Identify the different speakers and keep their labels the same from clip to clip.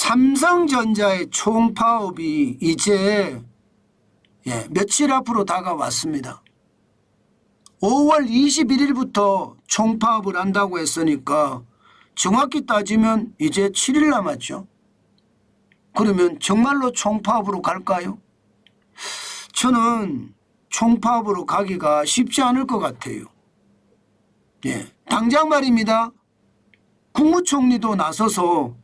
Speaker 1: 삼성전자의 총파업이 이제 며칠 앞으로 다가왔습니다. 5월 21일부터 총파업을 한다고 했으니까 정확히 따지면 이제 7일 남았죠. 그러면 정말로 총파업으로 갈까요? 저는 총파업으로 가기가 쉽지 않을 것 같아요. 당장 말입니다. 국무총리도 나서서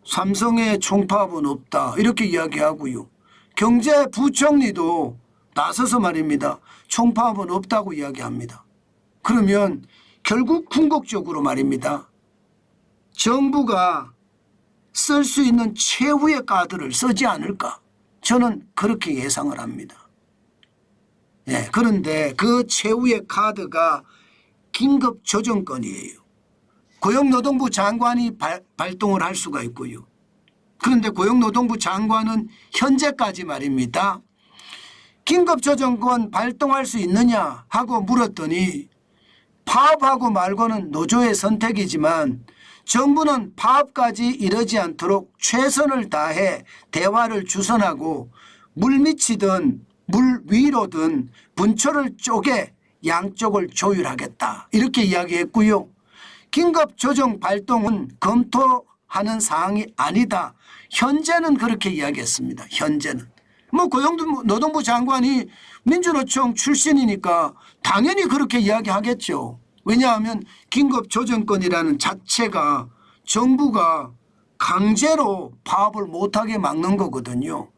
Speaker 1: 삼성의 총파업은 없다 이렇게 이야기하고요. 경제부총리도 나서서 말입니다. 총파업은 없다고 이야기합니다. 그러면 결국 궁극적으로 말입니다. 정부가 쓸 수 있는 최후의 카드를 쓰지 않을까 저는 그렇게 예상을 합니다. 그런데 그 최후의 카드가 긴급조정건이에요. 고용노동부 장관이 발동을 할 수가 있고요. 그런데 고용노동부 장관은 현재까지 말입니다. 긴급조정권 발동할 수 있느냐 하고 물었더니 파업하고 말고는 노조의 선택이지만 정부는 파업까지 이르지 않도록 최선을 다해 대화를 주선하고 물밑이든 물 위로든 분초를 쪼개 양쪽을 조율하겠다 이렇게 이야기했고요. 긴급조정 발동은 검토하는 사항이 아니다. 현재는 그렇게 이야기했습니다. 현재는. 고용노동부 장관이 민주노총 출신이니까 당연히 그렇게 이야기하겠죠. 왜냐하면 긴급조정권이라는 자체가 정부가 강제로 파업을 못하게 막는 거거든요.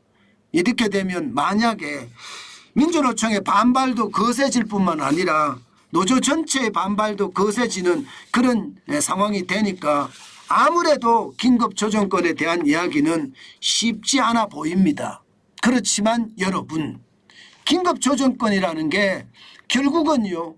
Speaker 1: 이렇게 되면 만약에 민주노총의 반발도 거세질 뿐만 아니라 노조 전체의 반발도 거세지는 그런 상황이 되니까 아무래도 긴급조정권에 대한 이야기는 쉽지 않아 보입니다. 그렇지만 여러분, 긴급조정권이라는 게 결국은요,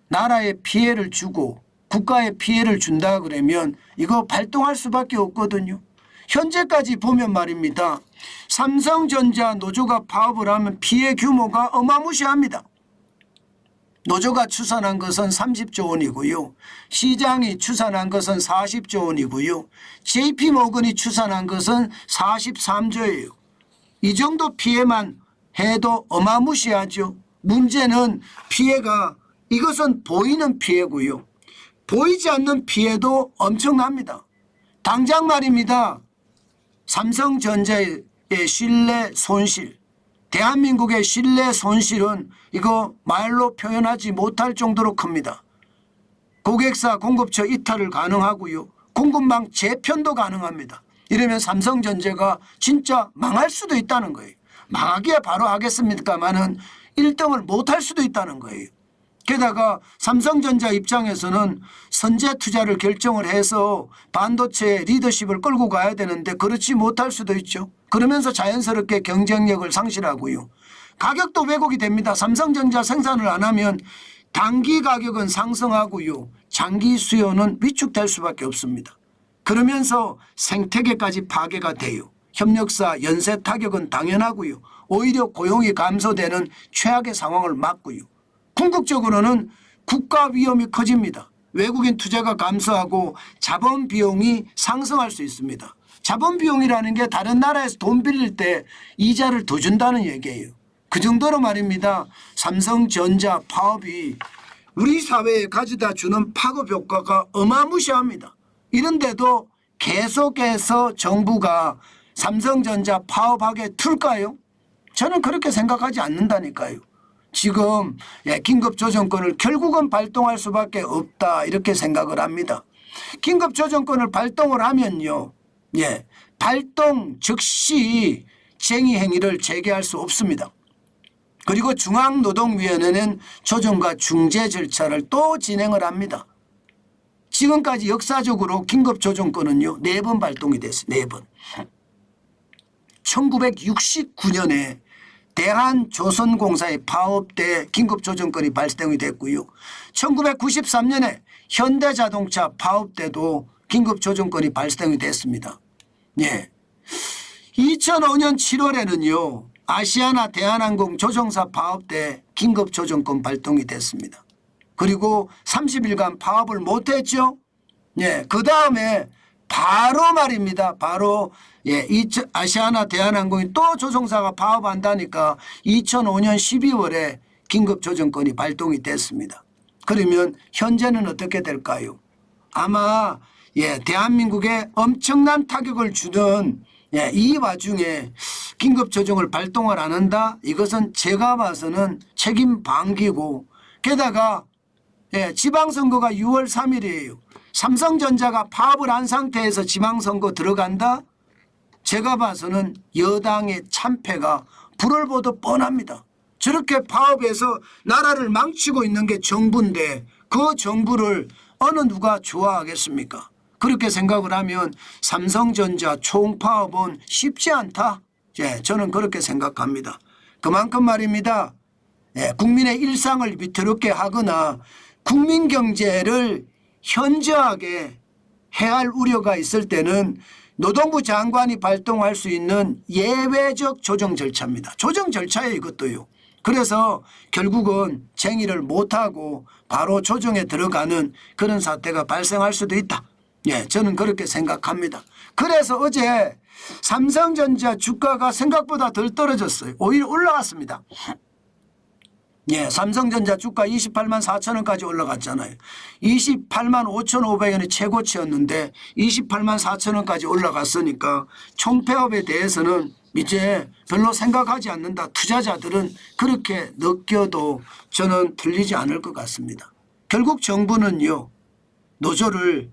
Speaker 1: 나라에 피해를 주고 국가에 피해를 준다 그러면 이거 발동할 수밖에 없거든요. 현재까지 보면 말입니다. 삼성전자 노조가 파업을 하면 피해 규모가 어마무시합니다. 노조가 추산한 것은 30조 원이고요. 시장이 추산한 것은 40조 원이고요. JP모건이 추산한 것은 43조예요. 이 정도 피해만 해도 어마무시하죠. 문제는 피해가 이것은 보이는 피해고요. 보이지 않는 피해도 엄청납니다. 당장 말입니다. 삼성전자의 신뢰 손실, 대한민국의 신뢰 손실은 이거 말로 표현하지 못할 정도로 큽니다. 고객사 공급처 이탈을 가능하고요. 공급망 재편도 가능합니다. 이러면 삼성전자가 진짜 망할 수도 있다는 거예요. 망하기야 바로 하겠습니까마는 1등을 못할 수도 있다는 거예요. 게다가 삼성전자 입장에서는 선제 투자를 결정을 해서 반도체 리더십을 끌고 가야 되는데 그렇지 못할 수도 있죠. 그러면서 자연스럽게 경쟁력을 상실하고요. 가격도 왜곡이 됩니다. 삼성전자 생산을 안 하면 단기 가격은 상승하고요. 장기 수요는 위축될 수밖에 없습니다. 그러면서 생태계까지 파괴가 돼요. 협력사 연쇄 타격은 당연하고요. 오히려 고용이 감소되는 최악의 상황을 막고요. 궁극적으로는 국가 위험이 커집니다. 외국인 투자가 감소하고 자본 비용이 상승할 수 있습니다. 자본 비용이라는 게 다른 나라에서 돈 빌릴 때 이자를 더 준다는 얘기예요. 그 정도로 말입니다. 삼성전자 파업이 우리 사회에 가져다 주는 파급 효과가 어마무시합니다. 이런데도 계속해서 정부가 삼성전자 파업하게 둘까요? 저는 그렇게 생각하지 않는다니까요. 지금 긴급조정권을 결국은 발동할 수밖에 없다 이렇게 생각을 합니다. 긴급조정권을 발동을 하면요. 발동 즉시 쟁의 행위를 재개할 수 없습니다. 그리고 중앙노동위원회는 조정과 중재 절차를 또 진행을 합니다. 지금까지 역사적으로 긴급조정권은요 4번 발동이 됐어요. 4번. 1969년에 대한조선공사의 파업 때 긴급조정권이 발동이 됐고요. 1993년에 현대자동차 파업 때도 긴급조정권이 발동이 됐습니다. 2005년 7월에는요. 아시아나 대한항공 조종사 파업 때 긴급조정권 발동이 됐습니다. 그리고 30일간 파업을 못했죠. 그 다음에 바로 말입니다. 바로 이 아시아나 대한항공이 또 조종사가 파업한다니까 2005년 12월에 긴급조정권이 발동이 됐습니다. 그러면 현재는 어떻게 될까요? 아마 대한민국에 엄청난 타격을 주는 이 와중에 긴급조정을 발동을 안 한다? 이것은 제가 봐서는 책임 방기고, 게다가 지방선거가 6월 3일이에요. 삼성전자가 파업을 한 상태에서 지방선거 들어간다? 제가 봐서는 여당의 참패가 불을 보듯 뻔합니다. 저렇게 파업해서 나라를 망치고 있는 게 정부인데 그 정부를 어느 누가 좋아하겠습니까? 그렇게 생각을 하면 삼성전자 총파업은 쉽지 않다. 저는 그렇게 생각합니다. 그만큼 말입니다. 국민의 일상을 위태롭게 하거나 국민 경제를 현저하게 해할 우려가 있을 때는 노동부 장관이 발동할 수 있는 예외적 조정 절차입니다. 조정 절차에 이것도요. 그래서 결국은 쟁의를 못하고 바로 조정에 들어가는 그런 사태가 발생할 수도 있다. 저는 그렇게 생각합니다. 그래서 어제 삼성전자 주가가 생각보다 덜 떨어졌어요. 오히려 올라갔습니다. 삼성전자 주가 28만 4천 원까지 올라갔잖아요. 28만 5,500원이 최고치였는데 28만 4천 원까지 올라갔으니까 총폐업에 대해서는 이제 별로 생각하지 않는다. 투자자들은 그렇게 느껴도 저는 틀리지 않을 것 같습니다. 결국 정부는요, 노조를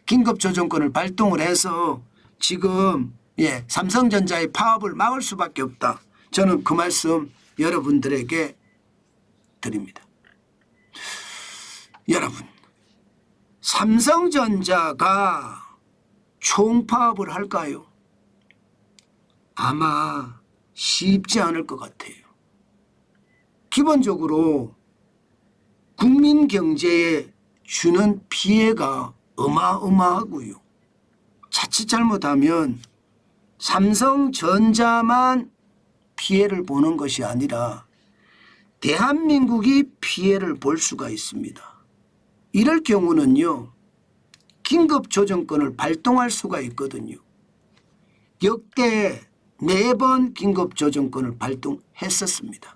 Speaker 1: 긴급조정권을 발동을 해서 지금 삼성전자의 파업을 막을 수밖에 없다. 저는 그 말씀 여러분들에게 드립니다. 여러분, 삼성전자가 총파업을 할까요? 아마 쉽지 않을 것 같아요. 기본적으로 국민 경제에 주는 피해가 어마어마하고요. 자칫 잘못하면 삼성전자만 피해를 보는 것이 아니라 대한민국이 피해를 볼 수가 있습니다. 이럴 경우는요, 긴급조정권을 발동할 수가 있거든요. 역대 4번 긴급조정권을 발동했었습니다.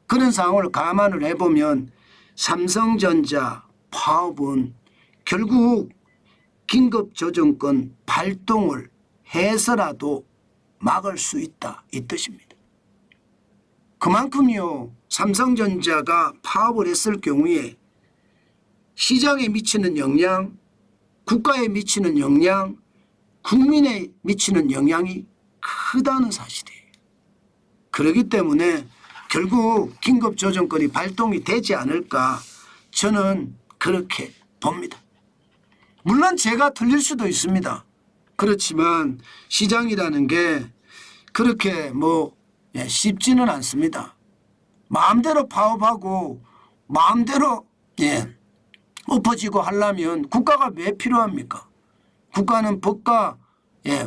Speaker 1: 그런 상황을 감안을 해보면 삼성전자 파업은 결국 긴급조정권 발동을 해서라도 막을 수 있다, 이 뜻입니다. 그만큼요, 삼성전자가 파업을 했을 경우에 시장에 미치는 영향, 국가에 미치는 영향, 국민에 미치는 영향이 크다는 사실이에요. 그렇기 때문에 결국 긴급조정권이 발동이 되지 않을까, 저는 그렇게 봅니다. 물론 제가 틀릴 수도 있습니다. 그렇지만 시장이라는 게 그렇게 쉽지는 않습니다. 마음대로 파업하고 마음대로 엎어지고 하려면 국가가 왜 필요합니까? 국가는 법과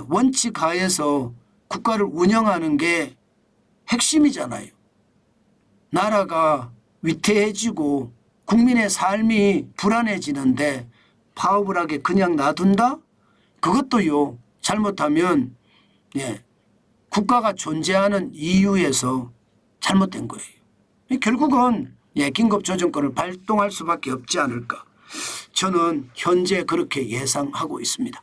Speaker 1: 원칙 하에서 국가를 운영하는 게 핵심이잖아요. 나라가 위태해지고 국민의 삶이 불안해지는데 파업을 하게 그냥 놔둔다? 그것도요, 잘못하면 국가가 존재하는 이유에서 잘못된 거예요. 결국은 긴급조정권을 발동할 수밖에 없지 않을까. 저는 현재 그렇게 예상하고 있습니다.